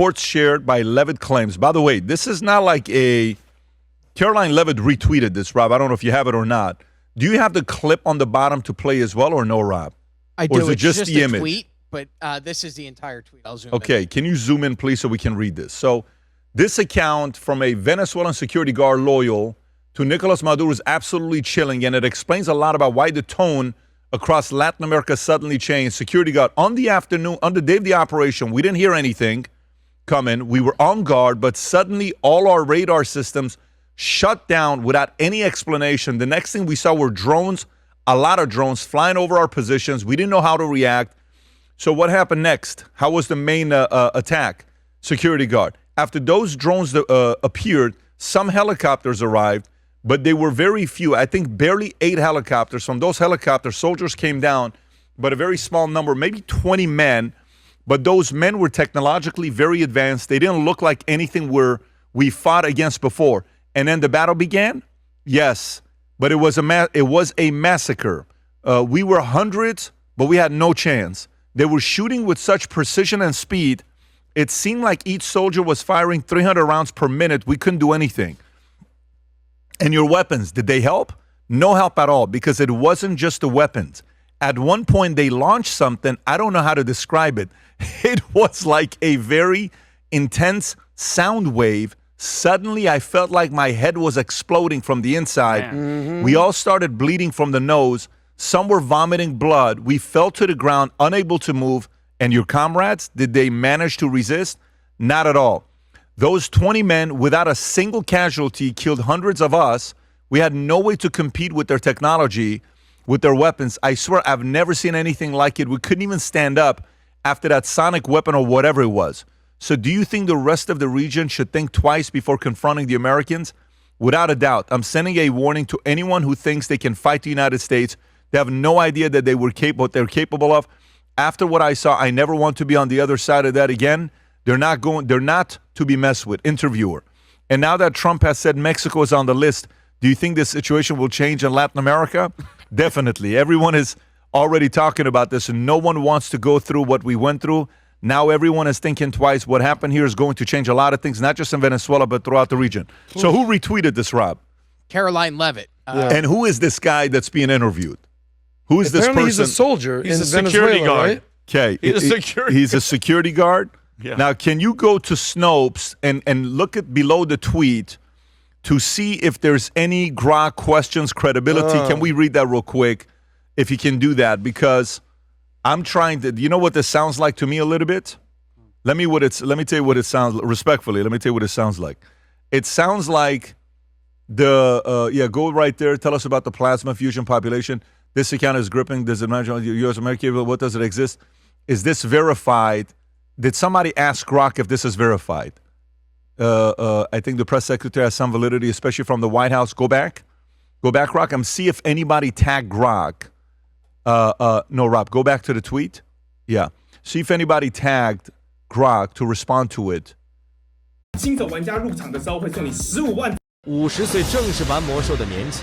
Reports shared by Levitt claims. By the way, this is not like a Caroline Levitt retweeted this, Rob. I don't know if you have it or not. Do you have the clip on the bottom to play as well or no, Rob? I do. Or is it it's just the image? Tweet, but this is the entire tweet. I'll zoom in. Okay, can you zoom in, please, so we can read this? So this account from a Venezuelan security guard loyal to Nicolas Maduro is absolutely chilling, and it explains a lot about why the tone across Latin America suddenly changed. Security guard, on the afternoon, on the day of the operation, we didn't hear anything coming. We were on guard, but suddenly all our radar systems shut down without any explanation. The next thing we saw were drones, a lot of drones flying over our positions. We didn't know how to react. So what happened next? How was the main attack? Security guard. After those drones appeared, some helicopters arrived, but they were very few. I think barely 8 helicopters. From those helicopters, soldiers came down, but a very small number, maybe 20 men. But those men were technologically very advanced. They didn't look like anything we fought against before. And then the battle began? Yes, but it was a massacre. We were hundreds, but we had no chance. They were shooting with such precision and speed. It seemed like each soldier was firing 300 rounds per minute. We couldn't do anything. And your weapons, did they help? No help at all, because it wasn't just the weapons. At one point, they launched something. I don't know how to describe it. It was like a very intense sound wave. Suddenly, I felt like my head was exploding from the inside. Mm-hmm. We all started bleeding from the nose. Some were vomiting blood. We fell to the ground, unable to move. And your comrades, did they manage to resist? Not at all. Those 20 men, without a single casualty, killed hundreds of us. We had no way to compete with their technology, with their weapons. I swear, I've never seen anything like it. We couldn't even stand up after that sonic weapon or whatever it was. So do you think the rest of the region should think twice before confronting the Americans? Without a doubt. I'm sending a warning to anyone who thinks they can fight the United States. They have no idea that what they're capable of. After what I saw, I never want to be on the other side of that again. They're not to be messed with. Interviewer. And now that Trump has said Mexico is on the list, do you think this situation will change in Latin America? Definitely. Everyone is already talking about this, and no one wants to go through what we went through. Now everyone is thinking twice. What happened here is going to change a lot of things, not just in Venezuela, but throughout the region. So who retweeted this, Rob? Caroline Levitt. And who is this guy that's being interviewed? Who is Apparently this person? He's a soldier He's in a security Venezuela, guard. right? Okay. He's a security guard? Yeah. Now, can you go to Snopes and look at below the tweet to see if there's any Grok questions, credibility? Can we read that real quick, if you can do that? Because I'm trying to – you know what this sounds like to me a little bit? Let me tell you what it sounds – respectfully, let me tell you what it sounds like. It sounds like go right there. Tell us about the plasma fusion population. This account is gripping. Does it imagine U.S. American? What does it exist? Is this verified? Did somebody ask Grok if this is verified? I think the press secretary has some validity, especially from the White House. Go back, Grok, and see if anybody tagged Grok. No, Rob, go back to the tweet. Yeah, see if anybody tagged Grok to respond to it. 新手玩家入场的时候会送你15万。50岁正式玩魔兽的年纪